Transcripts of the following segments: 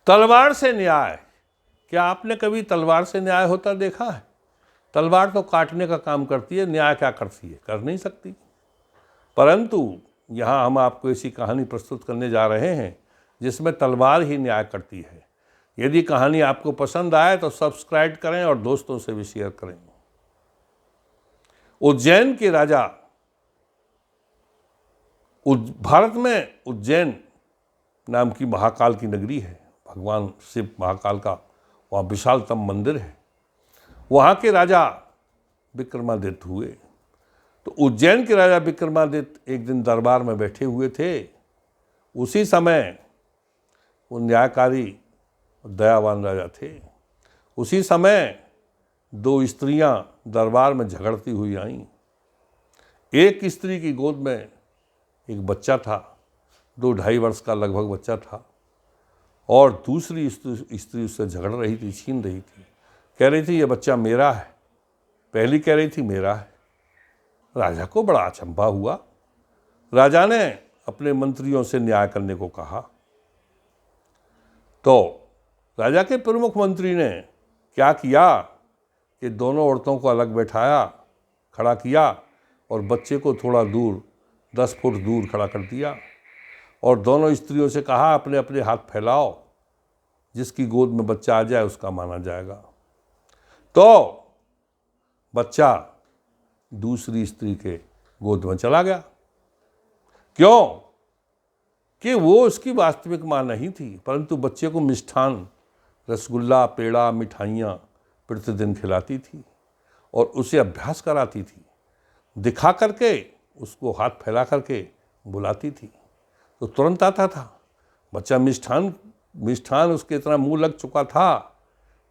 तलवार से न्याय, क्या आपने कभी तलवार से न्याय होता देखा है? तलवार तो काटने का काम करती है, न्याय क्या करती है? कर नहीं सकती। परंतु यहाँ हम आपको ऐसी कहानी प्रस्तुत करने जा रहे हैं जिसमें तलवार ही न्याय करती है। यदि कहानी आपको पसंद आए तो सब्सक्राइब करें और दोस्तों से भी शेयर करें। उज्जैन के राजा, भारत में उज्जैन नाम की महाकाल की नगरी है। भगवान शिव महाकाल का वहाँ विशालतम मंदिर है। वहाँ के राजा विक्रमादित्य हुए। तो उज्जैन के राजा विक्रमादित्य एक दिन दरबार में बैठे हुए थे। उसी समय वो न्यायकारी दयावान राजा थे। उसी समय दो स्त्रियां दरबार में झगड़ती हुई आईं। एक स्त्री की गोद में एक बच्चा था, 2-2.5 वर्ष का लगभग बच्चा था, और दूसरी स्त्री उससे झगड़ रही थी, छीन रही थी। कह रही थी ये बच्चा मेरा है, पहली कह रही थी मेरा है। राजा को बड़ा अचंभा हुआ। राजा ने अपने मंत्रियों से न्याय करने को कहा। तो राजा के प्रमुख मंत्री ने क्या किया कि दोनों औरतों को अलग बैठाया, खड़ा किया और बच्चे को थोड़ा दूर 10 फुट दूर खड़ा कर दिया और दोनों स्त्रियों से कहा अपने अपने हाथ फैलाओ, जिसकी गोद में बच्चा आ जाए उसका माना जाएगा। तो बच्चा दूसरी स्त्री के गोद में चला गया। क्यों? कि वो उसकी वास्तविक मां नहीं थी, परंतु बच्चे को मिष्ठान, रसगुल्ला, पेड़ा, मिठाइयाँ प्रतिदिन खिलाती थी और उसे अभ्यास कराती थी। दिखा करके उसको हाथ फैला करके बुलाती थी तो तुरंत आता था। बच्चा मिष्ठान उसके इतना मुंह लग चुका था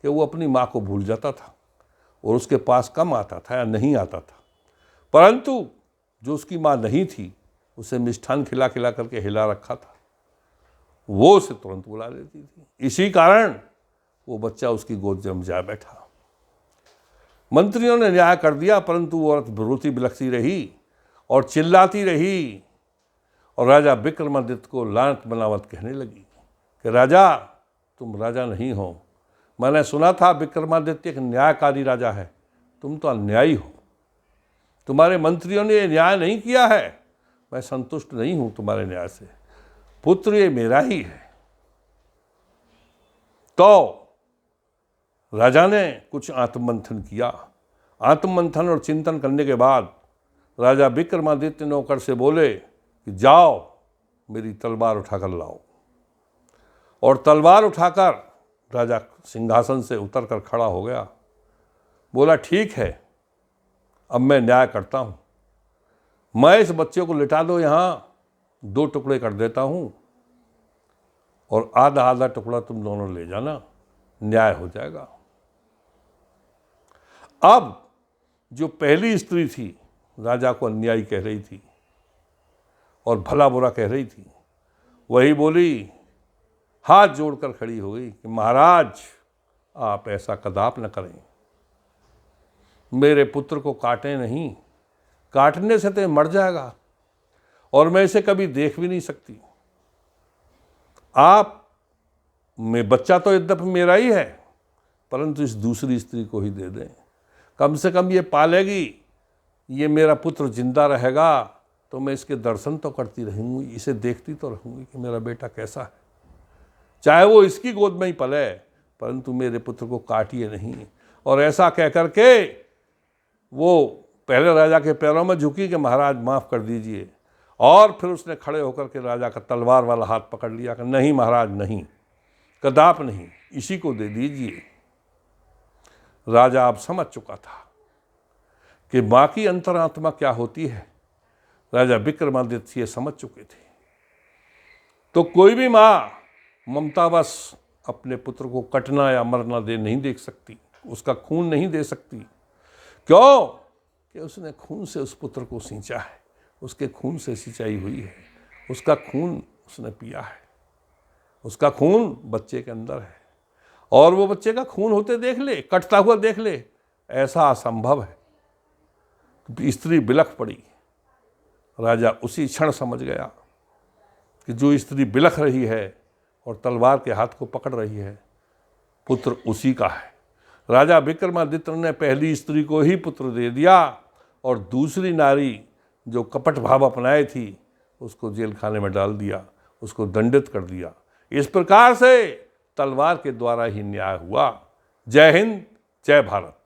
कि वो अपनी माँ को भूल जाता था और उसके पास कम आता था या नहीं आता था। परंतु जो उसकी माँ नहीं थी, उसे मिष्ठान खिला खिला करके हिला रखा था, वो उसे तुरंत बुला लेती थी। इसी कारण वो बच्चा उसकी गोद में जा बैठा। मंत्रियों ने न्याय कर दिया, परंतु वो औरत रोती बिलखती रही और चिल्लाती रही और राजा विक्रमादित्य को लानत बनावत कहने लगी कि राजा, तुम राजा नहीं हो। मैंने सुना था विक्रमादित्य एक न्यायकारी राजा है, तुम तो अन्यायी हो। तुम्हारे मंत्रियों ने न्याय नहीं किया है, मैं संतुष्ट नहीं हूं तुम्हारे न्याय से। पुत्र ये मेरा ही है। तो राजा ने कुछ आत्ममंथन किया। आत्ममंथन और चिंतन करने के बाद राजा विक्रमादित्य नौकर से बोले कि जाओ मेरी तलवार उठाकर लाओ। और तलवार उठाकर राजा सिंहासन से उतरकर खड़ा हो गया। बोला ठीक है, अब मैं न्याय करता हूँ। मैं इस बच्चे को लिटा दो, यहाँ 2 टुकड़े कर देता हूँ और आधा आधा टुकड़ा तुम दोनों ले जाना, न्याय हो जाएगा। अब जो पहली स्त्री थी राजा को अन्यायी कह रही थी और भला बुरा कह रही थी, वही बोली, हाथ जोड़कर खड़ी हो गई कि महाराज आप ऐसा कदाप न करें, मेरे पुत्र को काटें नहीं, काटने से तो मर जाएगा और मैं इसे कभी देख भी नहीं सकती। आप में बच्चा तो यद्यपि मेरा ही है, परंतु इस दूसरी स्त्री को ही दे दें, कम से कम ये पालेगी, ये मेरा पुत्र जिंदा रहेगा तो मैं इसके दर्शन तो करती रहूँगी, इसे देखती तो रहूँगी कि मेरा बेटा कैसा है, चाहे वो इसकी गोद में ही पले, परंतु मेरे पुत्र को काटिए नहीं। और ऐसा कह करके वो पहले राजा के पैरों में झुकी कि महाराज माफ़ कर दीजिए, और फिर उसने खड़े होकर के राजा का तलवार वाला हाथ पकड़ लिया कि नहीं महाराज नहीं, कदाप नहीं, इसी को दे दीजिए। राजा अब समझ चुका था कि माँ की अंतरात्मा क्या होती है। राजा विक्रमादित्य ये समझ चुके थे। तो कोई भी माँ ममतावश अपने पुत्र को कटना या मरना नहीं देख सकती, उसका खून नहीं दे सकती। क्यों? कि उसने खून से उस पुत्र को सींचा है, उसके खून से सिंचाई हुई है, उसका खून उसने पिया है, उसका खून बच्चे के अंदर है और वो बच्चे का खून होते देख ले, कटता हुआ देख ले, ऐसा असंभव है। तो स्त्री बिलख पड़ी। राजा उसी क्षण समझ गया कि जो स्त्री बिलख रही है और तलवार के हाथ को पकड़ रही है। पुत्र उसी का है। राजा विक्रमादित्य ने पहली स्त्री को ही पुत्र दे दिया और दूसरी नारी जो कपट भाव अपनाए थी उसको जेल खाने में डाल दिया, उसको दंडित कर दिया। इस प्रकार से तलवार के द्वारा ही न्याय हुआ। जय हिंद, जय भारत।